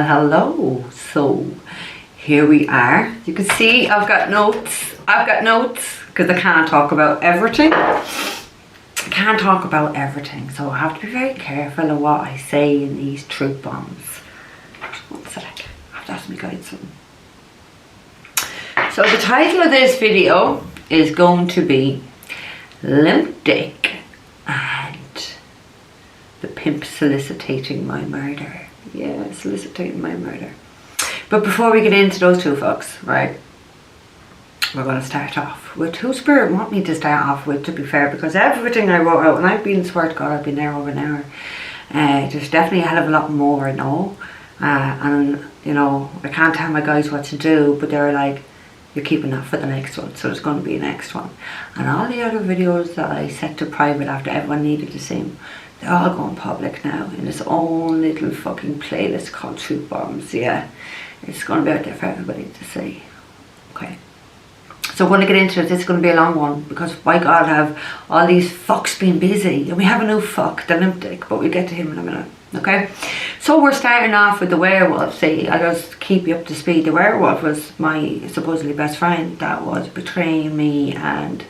Hello. So here we are. You can see I've got notes because I can't talk about everything. So I have to be very careful of what I say in these truth bombs. One sec, I have to ask me guide something. So the title of this video is going to be Limp Dick and the Pimp Soliciting My Murder. Yeah, soliciting my murder. But before we get into those two folks, right, we're going to start off with who Spirit want me to start off with, to be fair, because everything I wrote out, and I've been, swear to God, I've been there over an hour. There's definitely a hell of a lot more I know. And, you know, I can't tell my guys what to do, but they're like, you're keeping that for the next one, so there's going to be a next one. And all the other videos that I set to private after everyone needed to see them, they're all going public now in its own little fucking playlist called Truth Bombs. Yeah, it's going to be out there for everybody to see. Okay, so when I get into it, this is going to be a long one because by God, have all these fucks been busy, and we have a new fuck, the Limp Dick, but we'll get to him in a minute. Okay, so we're starting off with the werewolf. See, I'll just keep you up to speed. The werewolf was my supposedly best friend that was betraying me, and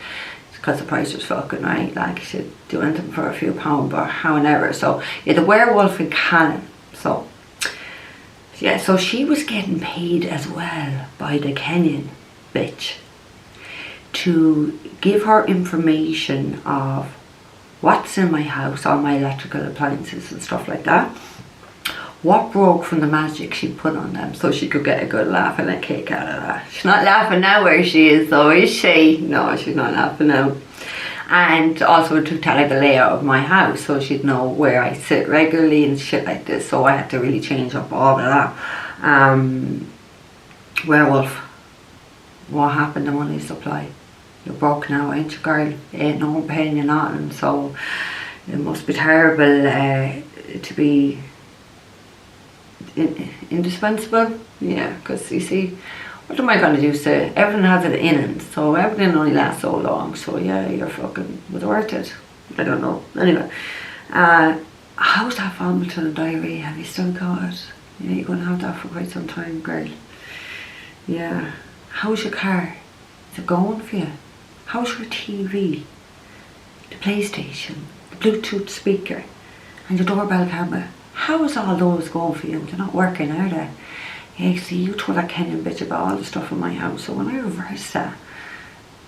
because the price was fucking right, like she'd do anything for a few pounds, but however. So yeah, the werewolf in Cannon. So yeah, so she was getting paid as well by the Kenyan bitch to give her information of what's in my house, all my electrical appliances and stuff like that, what broke from the magic she put on them, so she could get a good laugh and a kick out of that. She's not laughing now where she is though, is she? No, she's not laughing now. And also to tell her the layout of my house, so she'd know where I sit regularly and shit like this. So I had to really change up all of that. Werewolf, what happened to money supply? You're broke now, ain't you, girl? Ain't no one paying you nothing, so it must be terrible to be indispensable. Yeah, because you see, what am I going to do? Say everything has an in, so everything only lasts so long. So yeah, you're fucking, was it worth it? I don't know. Anyway, how's that vomiting and diarrhea? Have you still got it? Yeah, you're going to have that for quite some time, girl. Yeah. How's your car? Is it going for you? How's your TV? The PlayStation, the Bluetooth speaker, and your doorbell camera? How is all those going for you? They're not working, are they? Yeah, see, you told that Kenyan bitch about all the stuff in my house, so when I reversed that,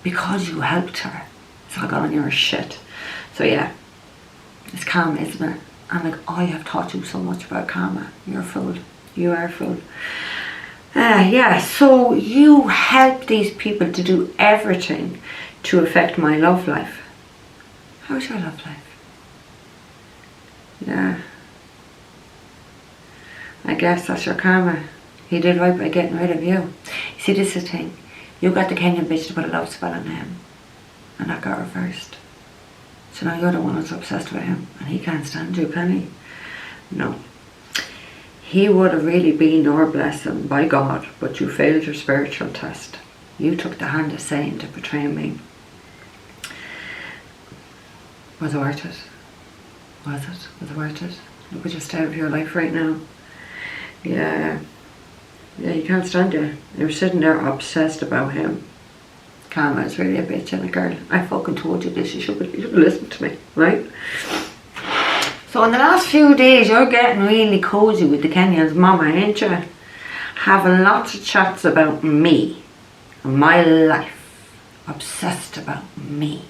because you helped her, it's all gone on your shit. So yeah, it's karma, isn't it? And like, I have taught you so much about karma. You're a fool. You are a fool. Yeah, so you help these people to do everything to affect my love life. How's your love life? Yeah. I guess that's your karma. He did right by getting rid of you. See, this is the thing. You got the Kenyan bitch to put a love spell on him, and that got reversed. So now you're the one that's obsessed with him, and he can't stand you, can he? No. He would have really been your blessing by God, but you failed your spiritual test. You took the hand of Satan to betray me. Was it worth it? Was it? Was it worth it? Look at your state of your life right now. Yeah. Yeah, you can't stand you. You're sitting there obsessed about him. Karma is really a bitch and a girl. I fucking told you this. You should listen to me, right? So in the last few days, you're getting really cozy with the Kenyan's mama, ain't you? Having lots of chats about me and my life. Obsessed about me.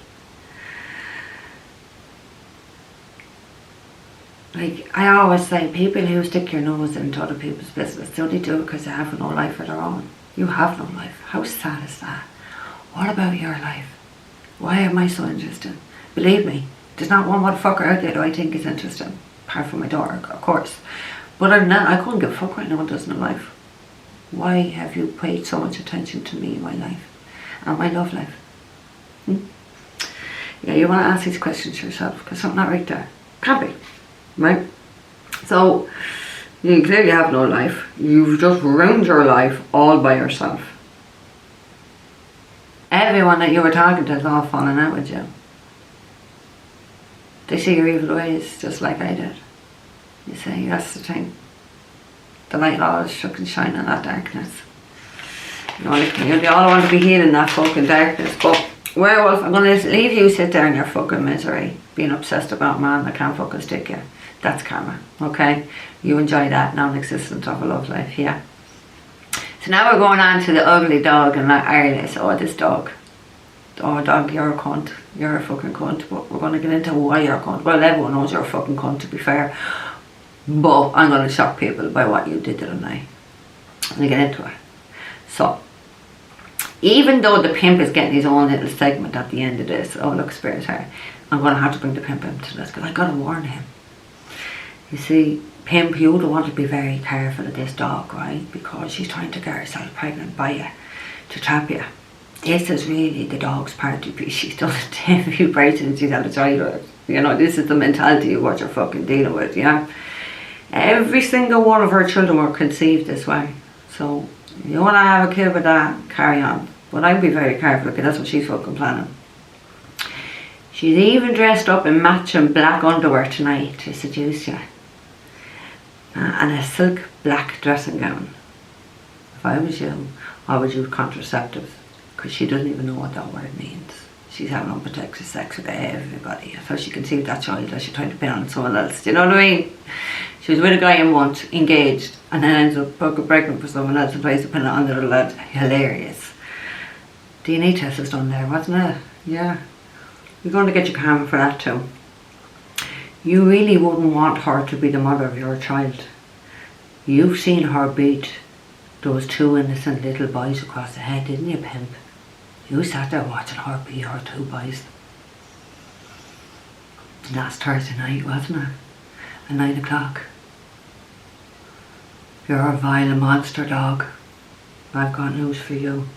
Like, I always say, people who stick your nose into other people's business, they only do it because they have no life of their own. You have no life. How sad is that? What about your life? Why am I so interested? Believe me, there's not one motherfucker out there that I think is interesting, apart from my daughter, of course. But other than that, I couldn't give a fuck what no one does in their life. Why have you paid so much attention to me in my life and my love life? Yeah, you want to ask these questions yourself, because something not right there. Can't be, right? So, you clearly have no life. You've just ruined your life all by yourself. Everyone that you were talking to is all falling out with you. They see your evil ways just like I did. You see, that's the thing. The light always fucking shine in that darkness. You know, like, you all want to be healing that fucking darkness. But werewolf, I'm going to leave you sit there in your fucking misery, being obsessed about a man that can't fucking stick you. That's karma, okay? You enjoy that non-existent of a love life, yeah. So now we're going on to the ugly dog in Ireland. Oh, this dog. Oh, dog, you're a cunt. You're a fucking cunt. But we're going to get into why you're a cunt. Well, everyone knows you're a fucking cunt, to be fair. But I'm going to shock people by what you did the other night. I'm going to get into it. So, even though the pimp is getting his own little segment at the end of this, oh look, spirit here, I'm going to have to bring the pimp into this because I got to warn him. You see, pimp, you don't want to be very careful of this dog, right? Because she's trying to get herself pregnant by you, to trap you. This is really the dog's party piece. She's done a damn few bracelets she's had a child with. You know, this is the mentality of what you're fucking dealing with, yeah? Every single one of her children were conceived this way. So, you want to have a kid with that, carry on. But I'd be very careful because that's what she's fucking planning. She's even dressed up in matching black underwear tonight to seduce you. And a silk black dressing gown. If I was you, I would use contraceptives. Because she doesn't even know what that word means. She's having unprotected sex with everybody. So she conceived that child that she's trying to pin on someone else. Do you know what I mean? She was with a guy in month, engaged, and then ends up fucking pregnant for someone else and tries to pin it on the other lad. Hilarious. DNA test was done there, wasn't it? Yeah. You're going to get your karma for that too. You really wouldn't want her to be the mother of your child. You've seen her beat those two innocent little boys across the head, didn't you, pimp? You sat there watching her beat her two boys. Last Thursday night, wasn't it? At 9 o'clock. You're a vile monster, dog. I've got news for you.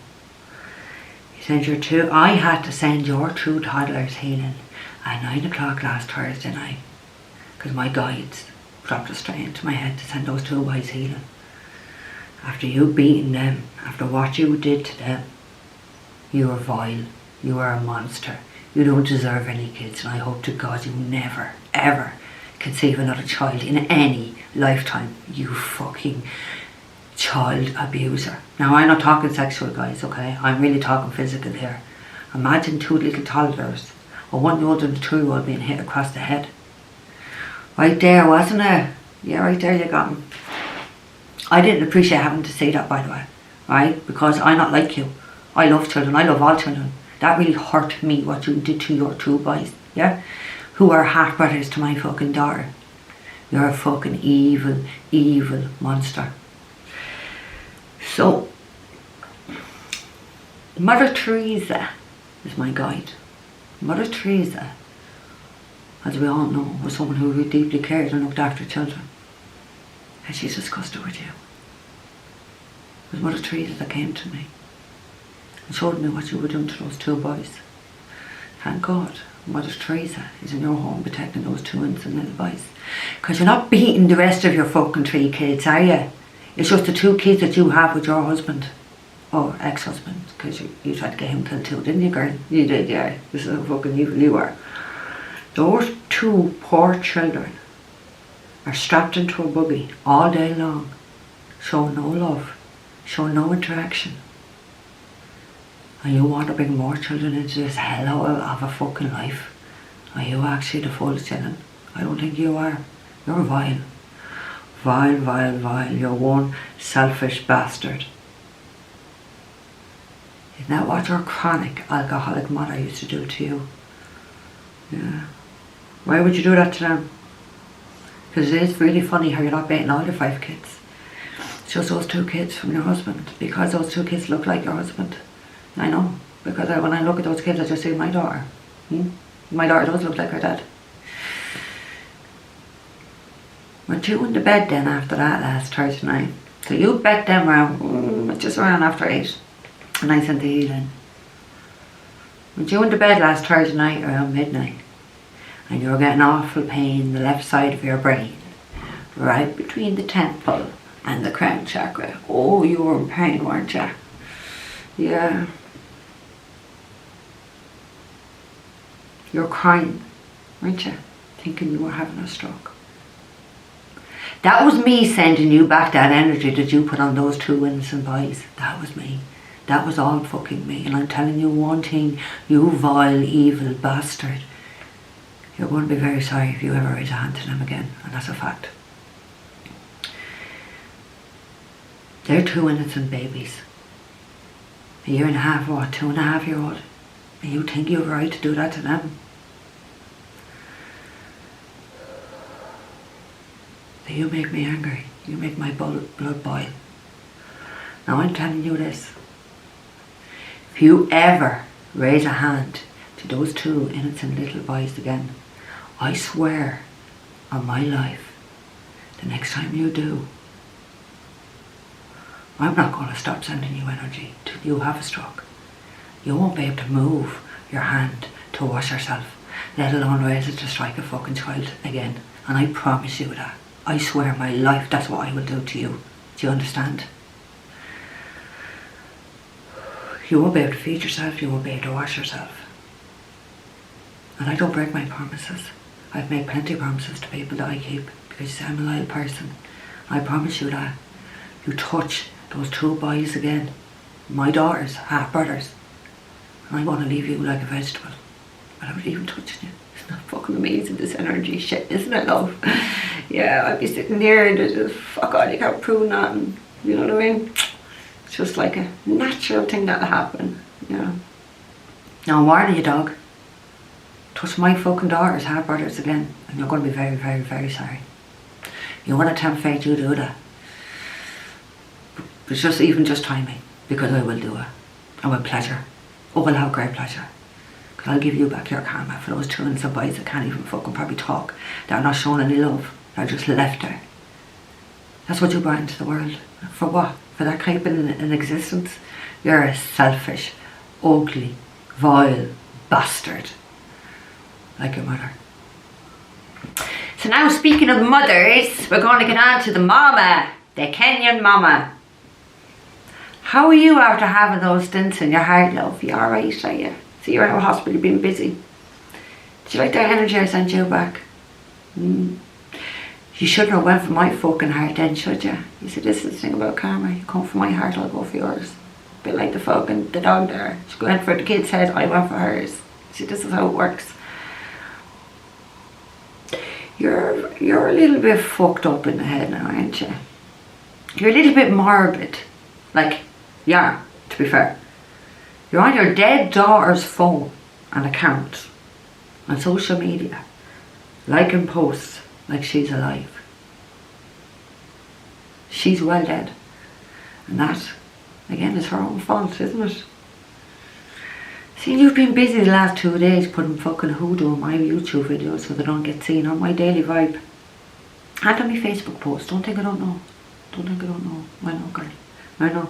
I had to send your two toddlers healing at 9 o'clock last Thursday night. Because my guides dropped a straight into my head to send those two boys healing. After you beating them, after what you did to them, you are vile, you are a monster, you don't deserve any kids, and I hope to God you never, ever conceive another child in any lifetime, you fucking child abuser. Now I'm not talking sexual, guys, okay? I'm really talking physical here. Imagine two little toddlers, a 1-year-old and a 2-year-old being hit across the head. Right there, wasn't it? Yeah, right there you got him. I didn't appreciate having to say that, by the way, right? Because I'm not like you. I love children. I love all children. That really hurt me, what you did to your two boys, yeah? Who are half brothers to my fucking daughter. You're a fucking evil, evil monster. So, Mother Teresa is my guide. Mother Teresa, as we all know, was someone who really deeply cared and looked after children. And she's discussed it with you. It was Mother Teresa that came to me and showed me what you were doing to those two boys. Thank God Mother Teresa is in your home protecting those two innocent little boys. Because you're not beating the rest of your fucking 3 kids, are you? It's just the 2 kids that you have with your husband. Or ex-husband. Because you tried to get him killed too, didn't you, girl? You did, yeah. This is how fucking evil you are. Those 2 poor children are strapped into a buggy all day long, showing no love, showing no interaction. And you want to bring more children into this hell of a fucking life? Are you actually the full sinning? I don't think you are. You're vile. Vile, vile, vile. You're one selfish bastard. Isn't that what your chronic alcoholic mother used to do to you? Yeah. Why would you do that to them? Because it is really funny how you're not beating all your 5 kids. It's just those 2 kids from your husband. Because those 2 kids look like your husband. I know. Because when I look at those kids, I just see my daughter. My daughter does look like her dad. Went you into bed then after that last Thursday night. So you bet them around, just around after 8. And I sent the healing. Went you into bed last Thursday night around midnight. And you were getting awful pain in the left side of your brain. Right between the temple and the crown chakra. Oh, you were in pain, weren't you? Yeah. You were crying, weren't you? Thinking you were having a stroke. That was me sending you back that energy that you put on those 2 innocent boys. That was me. That was all fucking me. And I'm telling you one thing, you vile, evil bastard. You're going to be very sorry if you ever raise a hand to them again. And that's a fact. They're 2 innocent babies. A year and a half, what, 2.5-year-old. And you think you have a right to do that to them? So you make me angry. You make my blood boil. Now I'm telling you this. If you ever raise a hand to those 2 innocent little boys again, I swear on my life, the next time you do, I'm not going to stop sending you energy till you have a stroke. You won't be able to move your hand to wash yourself, let alone raise it to strike a fucking child again. And I promise you that. I swear my life, that's what I will do to you. Do you understand? You won't be able to feed yourself, you won't be able to wash yourself. And I don't break my promises. I've made plenty of promises to people that I keep because I'm a loyal person. I promise you that. You touch those 2 boys again, my daughters, half brothers, and I'm going to leave you like a vegetable without even touching you. Isn't that fucking amazing, this energy shit, isn't it, love? Yeah, I'd be sitting there and just, fuck all, you can't prove nothing, you know what I mean? It's just like a natural thing that'll happen, you know. Now I'm warning you, dog. Touch my fucking daughters, half brothers again, and you're going to be very, very, very sorry. You want to tempt fate, you do that. It's just timing, because I will do it. And with pleasure. Oh, I'll have great pleasure. Because I'll give you back your karma for those 2 innocent boys that can't even fucking probably talk. That are not showing any love. They're just left there. That's what you brought into the world. For what? For that type of an existence? You're a selfish, ugly, vile bastard. Like your mother. So now, speaking of mothers, we're going to get on to the mama. The Kenyan mama. How are you after having those stints in your heart, love? You alright, are you? So you're in a hospital, you've been busy. Did you like that energy I sent you back? You shouldn't have went for my fucking heart then, should you? You see, this is the thing about karma. You come for my heart, I'll go for yours. A bit like the dog there. She went for the kid's head, I went for hers. See, this is how it works. You're a little bit fucked up in the head now, aren't you? You're a little bit morbid. Like, yeah, to be fair. You're on your dead daughter's phone and account on social media, liking posts like she's alive. She's well dead. And that, again, is her own fault, isn't it? See, you've been busy the last 2 days putting fucking hoodoo on my YouTube videos so they don't get seen on my daily vibe. And on my Facebook posts. Don't think I don't know. Don't think I don't know. I know, girl. I know.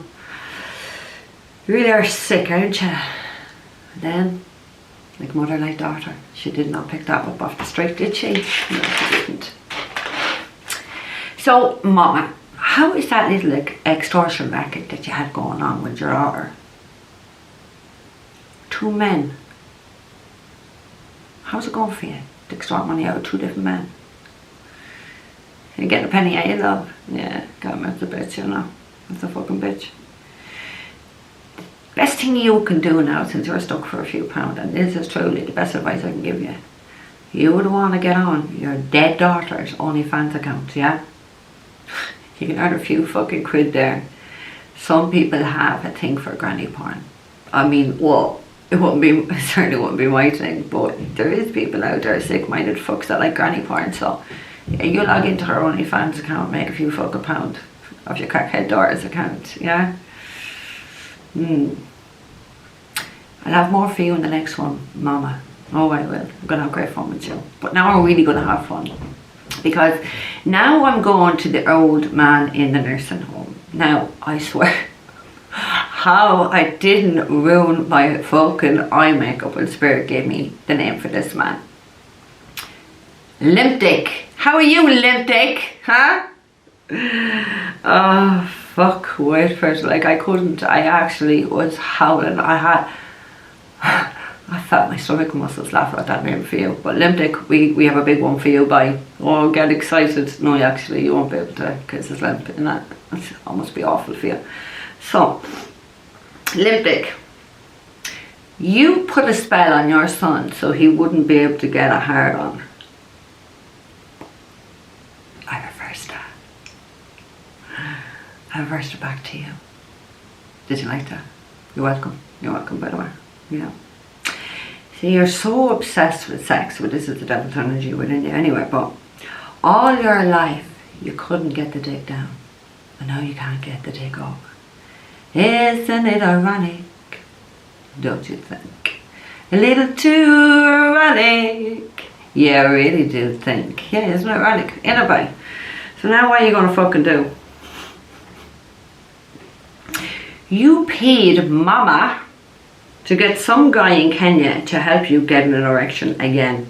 You really are sick, aren't you? And then, like mother, like daughter, she did not pick that up off the street, did she? No, she didn't. So, mama, how is that little extortion racket that you had going on with your daughter? 2 men. How's it going for you to extort money out of 2 different men? You're getting a penny out of love? Yeah, got me, that's a bitch, you know. That's a fucking bitch. Best thing you can do now, since you're stuck for a few pounds, and this is truly the best advice I can give you. You would want to get on your dead daughter's OnlyFans account, yeah? You can earn a few fucking quid there. Some people have a thing for granny porn. I mean, well, it certainly wouldn't be my thing, but there is people out there, sick-minded fucks that like granny porn, so yeah, you log into her OnlyFans account, make a few fucking pound of your crackhead daughter's account, yeah? I'll have more for you in the next one, mama. Oh, I will. I'm going to have great fun with you. But now I'm really going to have fun. Because now I'm going to the old man in the nursing home. Now, I swear, how I didn't ruin my fucking eye makeup when Spirit gave me the name for this man. Limp Dick. How are you, Limp Dick? Huh? Oh, fuck, wait for it. Like, I actually was howling. I had I felt my stomach muscles laughing at that name for you. But Limp Dick, we have a big one for you by. Oh, get excited. No, actually, you won't be able to because it's limp and that must be awful for you. So, Limp Dick, you put a spell on your son so he wouldn't be able to get a hard on. I reversed that. I reversed it back to you. Did you like that? You're welcome. You're welcome, by the way. Yeah. See, you're so obsessed with sex, but this is the devil's energy within you anyway, but all your life you couldn't get the dick down, and now you can't get the dick up. Isn't it ironic? Don't you think? A little too ironic. Yeah, I really do think. Yeah, isn't it ironic? In a way. So now what are you going to fucking do? You paid mama to get some guy in Kenya to help you get an erection again.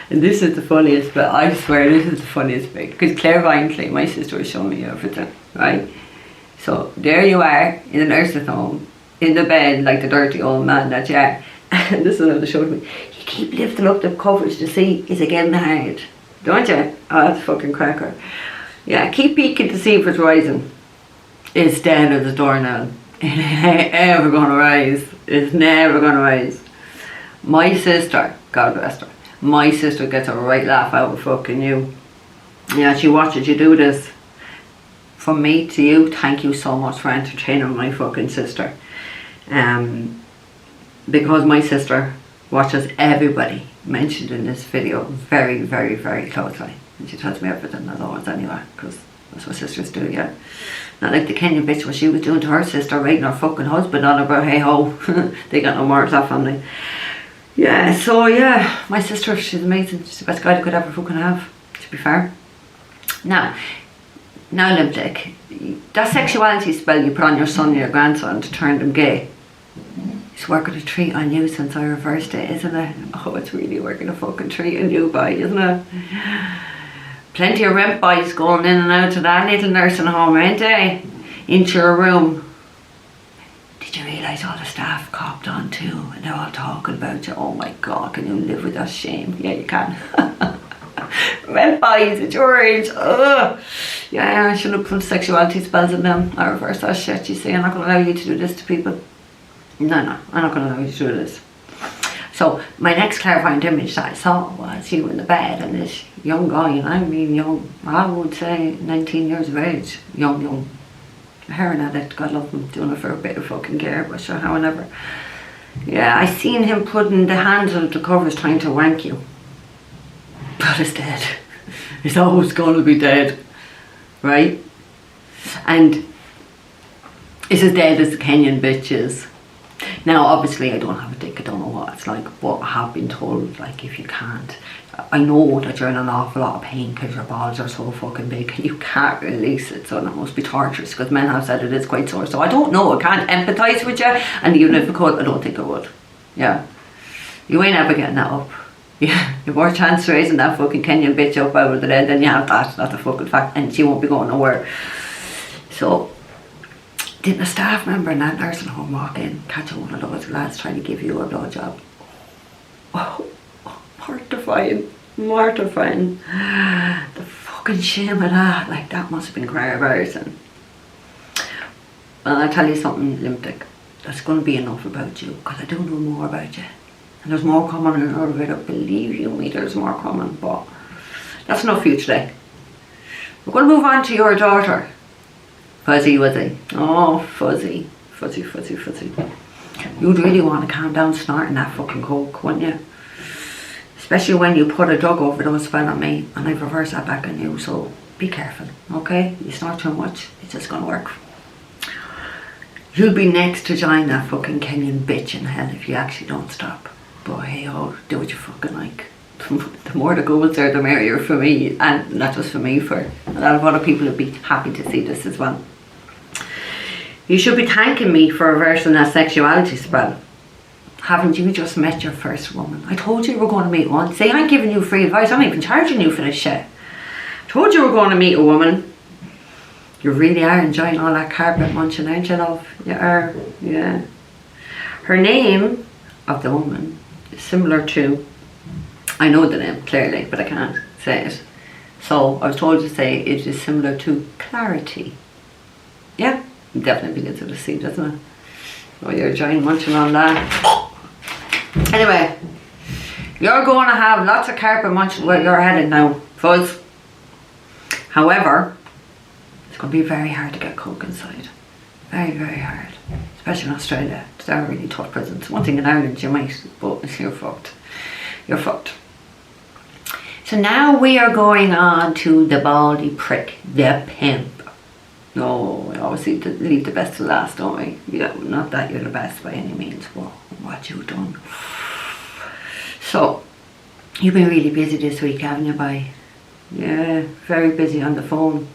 And this is the funniest bit, I swear this is the funniest bit, because clairvoyantly my sister was showing me everything, right? So there you are in the nursing home, in the bed like the dirty old man that you are. And this is what they showed me. You keep lifting up the covers to see, is it getting hard? Don't you? Oh, that's fucking cracker. Yeah, keep peeking to see if it's rising. It's dead at the door now. It ain't ever gonna rise. It's never gonna rise. My sister, God bless her, my sister gets a right laugh out of fucking you. Yeah, she watches you do this. From me to you, thank you so much for entertaining my fucking sister. Because my sister watches everybody mentioned in this video very, very, very closely. And she tells me everything as always anyway, because that's what sisters do, yeah. Not like the Kenyan bitch what she was doing to her sister, rating her fucking husband on her, but hey ho, they got no more of that family. Yeah, so yeah, my sister, she's amazing. She's the best guy you could ever fucking have, to be fair. Now Limp Dick, that sexuality spell you put on your son and your grandson to turn them gay, it's working a treat on you since I reversed it, isn't it? Oh, it's really working a fucking treat on you, boy, isn't it? Plenty of rent boys going in and out of that little nursing home, ain't they? Into your room. Did you realise all the staff copped on too? And they're all talking about you. Oh my God, can you live with that shame? Yeah, you can. Rent boys at your age. Ugh. Yeah, I shouldn't have put sexuality spells in them. I reverse that shit. You see, I'm not going to allow you to do this to people. No, I'm not going to allow you to do this. So my next clairvoyant image that I saw was you in the bed and this young guy, and I mean young, I would say 19 years of age, young, heroin addict, God love him, doing it for a bit of fucking gear, but sure, however. Yeah, I seen him putting the handle of the covers trying to wank you. But it's dead. It's always going to be dead, right? And it's as dead as the Kenyan bitch is. Now, obviously, I don't have a dick, I don't know what it's like, but I have been told, like, if you can't, I know that you're in an awful lot of pain because your balls are so fucking big and you can't release it, so that must be torturous, because men have said it is quite sore. So I don't know, I can't empathise with you, and even if I could, I don't think I would. Yeah. You ain't ever getting that up. Yeah, you've more chance of raising that fucking Kenyan bitch up out of the bed than you have that. That's a fucking fact, and she won't be going nowhere. So, didn't a staff member in that nursing home walk in, catch one of those lads trying to give you a blowjob? Oh, mortifying. The fucking shame of that. Like, that must have been quite embarrassing. Well, I'll tell you something, Limp Dick. That's going to be enough about you, because I do know more about you. And there's more coming out of it, believe you me, there's more coming, but that's enough for you today. We're going to move on to your daughter. Fuzzy Wuzzy. Oh, fuzzy. You'd really want to calm down snorting that fucking coke, wouldn't you? Especially when you put a drug overdose spell on me and I've reversed that back on you, so be careful, okay? You snort too much, it's just gonna work. You'll be next to join that fucking Kenyan bitch in hell if you actually don't stop. But hey, oh, do what you fucking like. The more the goals there, the merrier for me, and not just for me, for a lot of other people would be happy to see this as well. You should be thanking me for reversing that sexuality spell. Haven't you just met your first woman? I told you we were going to meet one. See, I'm giving you free advice. I'm not even charging you for this shit. Told you we were going to meet a woman. You really are enjoying all that carpet munching, aren't you, love? You are, yeah. Her name of the woman is similar to, I know the name clearly, but I can't say it. So I was told to say it is similar to clarity. Yeah, it definitely begins with a C, doesn't it? Oh, you're giant munching on that. Anyway, you're going to have lots of carpet munching where you're headed now, fuzz. However, it's going to be very hard to get coke inside. Very, very hard. Especially in Australia. They're really tough prisons. One thing in Ireland you might, but you're fucked. You're fucked. So now we are going on to the baldy prick, the pimp. No, we always leave the best to last, don't we? Yeah, not that you're the best by any means, but what you've done. So, you've been really busy this week, haven't you, bye? Yeah, very busy on the phone.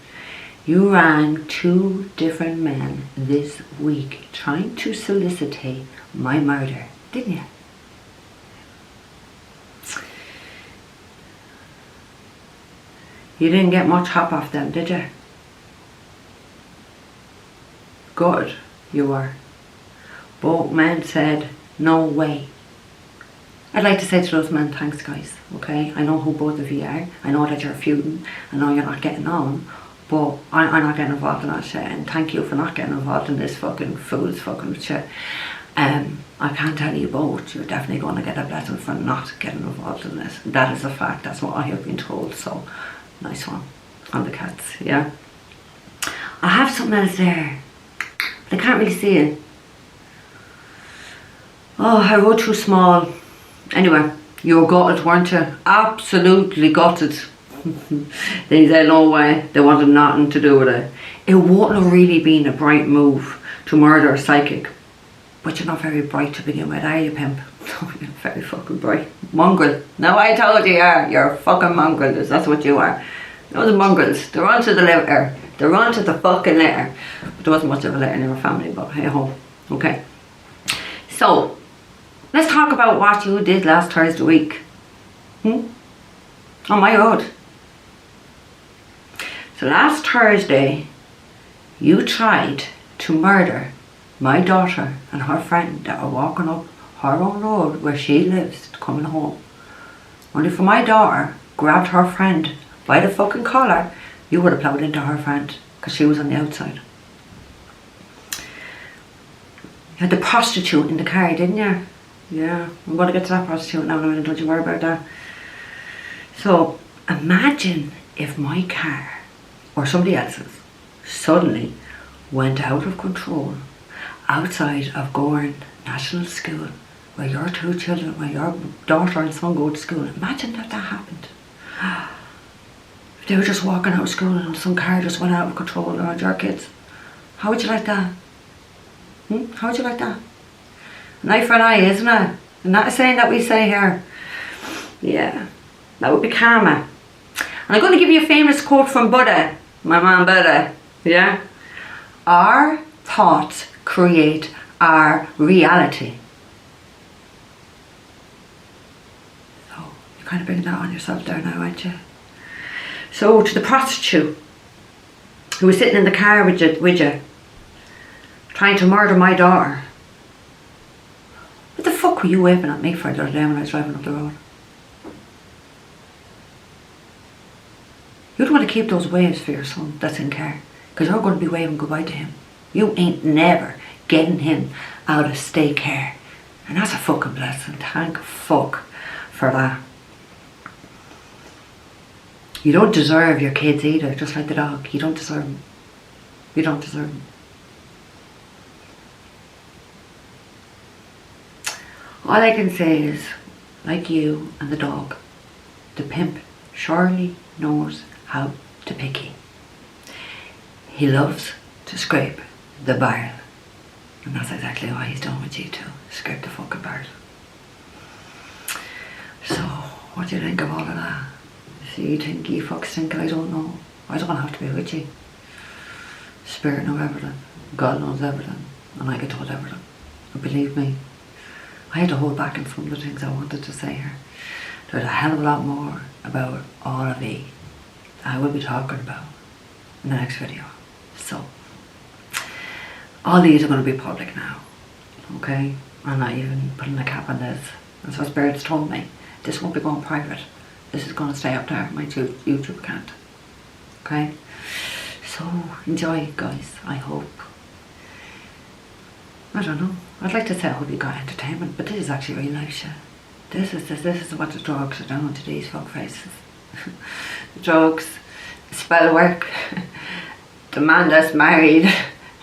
You rang 2 different men this week trying to solicitate my murder, didn't you? You didn't get much hop off them, did you? Good, you were. Both men said, no way. I'd like to say to those men, thanks guys, okay? I know who both of you are. I know that you're feuding. I know you're not getting on. But I'm not getting involved in that shit. And thank you for not getting involved in this fucking fool's fucking shit. I can't tell you both. You're definitely going to get a blessing for not getting involved in this. That is a fact. That's what I have been told. So, nice one on the cats, yeah? I have something else there. I can't really see it. Oh, I wrote too small. Anyway, you were gutted, weren't you? Absolutely gutted. They said no way. They wanted nothing to do with it. It wouldn't have really been a bright move to murder a psychic. But you're not very bright to begin with, are you, pimp? No, you're very fucking bright. Mongrel. No, I told you are. You're a fucking mongrel. That's what you are. Those are mongrels. They're onto the litter. They're onto the fucking litter. But there wasn't much of a litter in your family, but hey ho. Okay. So, let's talk about what you did last Thursday week. On my road. So last Thursday, you tried to murder my daughter and her friend that were walking up her own road where she lives, coming home. Only for my daughter grabbed her friend by the fucking collar, you would have plowed into her friend because she was on the outside. You had the prostitute in the car, didn't you? Yeah, I'm going to get to that prostitute now, don't you worry about that. So, imagine if my car, or somebody else's, suddenly went out of control outside of Gorn National School, where your 2 children, where your daughter and son go to school. Imagine if that happened. If they were just walking out of school and some car just went out of control around your kids. How would you like that? How would you like that? An eye for an eye, isn't it? And that is saying that we say here. Yeah, that would be karma. And I'm going to give you a famous quote from Buddha, my man Buddha. Yeah? Our thoughts create our reality. So, you're kind of bringing that on yourself there now, aren't you? So, to the prostitute who was sitting in the car with you trying to murder my daughter. What the fuck were you waving at me for the other day when I was driving up the road? You'd want to keep those waves for your son that's in car, because you're going to be waving goodbye to him. You ain't never getting him out of state care. And that's a fucking blessing. Thank fuck for that. You don't deserve your kids either, just like the dog. You don't deserve them. You don't deserve them. All I can say is, like you and the dog, the pimp surely knows how to picky. He loves to scrape the barrel. And that's exactly what he's done with you two. Scrape the fucking barrel. So, what do you think of all of that? So you think you fucks think I don't know? I don't have to be with you. Spirit knows everything. God knows everything. And I get told everything. And believe me, I had to hold back on some of the things I wanted to say here. There's a hell of a lot more about all of it I will be talking about in the next video. So, all these are going to be public now, okay? I'm not even putting a cap on this. That's what spirits told me. This won't be going private. This is going to stay up there on my YouTube account. Okay? So, enjoy, guys. I hope. I don't know. I'd like to say I hope you got entertainment, but this is actually real life shit. This is what the drugs are doing to these fuck faces. The drugs, spell work. The man that's married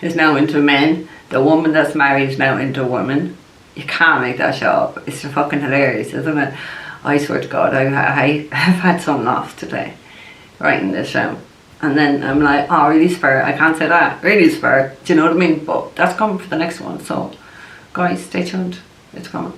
is now into men. The woman that's married is now into women. You can't make that shit up. It's fucking hilarious, isn't it? I swear to God, I have had some laughs today writing this show. And then I'm like, oh, really spur. I can't say that. Really spur. Do you know what I mean? But that's coming for the next one. So, guys, stay tuned. It's coming.